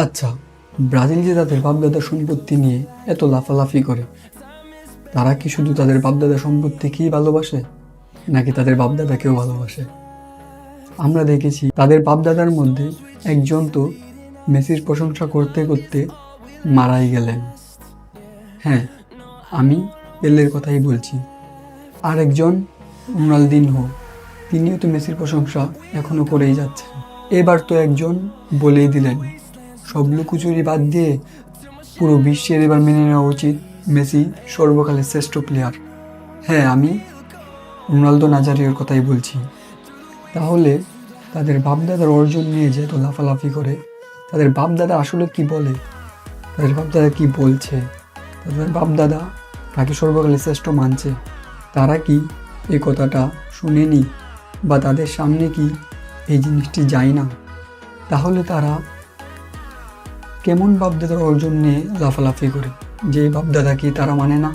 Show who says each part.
Speaker 1: আচ্ছা, ব্রাজিল যে তাদের বাপদাদার সম্পত্তি নিয়ে এত লাফালাফি করে, তারা কি শুধু তাদের বাপদাদার সম্পত্তিকেই ভালোবাসে, নাকি তাদের বাপদাদাকেও ভালোবাসে? আমরা দেখেছি তাদের বাপদাদার মধ্যে একজন তো মেসির প্রশংসা করতে করতে মারাই গেলেন। হ্যাঁ, আমি পেলের কথাই বলছি। আর একজন রোনালদিনহো, তিনিও তো মেসির প্রশংসা এখনো করেই যাচ্ছেন। এবার তো একজন বলেই দিলেন, সব লুকোচুরি বাদ দিয়ে পুরো বিশ্বের এবার মেনে নেওয়া উচিত মেসি সর্বকালের শ্রেষ্ঠ প্লেয়ার। হ্যাঁ, আমি রোনালদো নাজারিওর কথাই বলছি। তাহলে তাদের বাপদাদার অর্জন নিয়ে যে এত লাফালাফি করে, তাদের বাপদাদা আসলে কি বলে, তাদের বাপদাদা কি বলছে, তাদের বাপদাদা তাকে সর্বকালের শ্রেষ্ঠ মানছে, তারা কি এই কথাটা শুনেনি বা তাদের সামনে কি এই জিনিসটি যায় না? তাহলে তারা কেমন বাপদাদার অর্জন নিয়ে লাফালাফি করে, যে বাপদাদা কি তারা মানে না?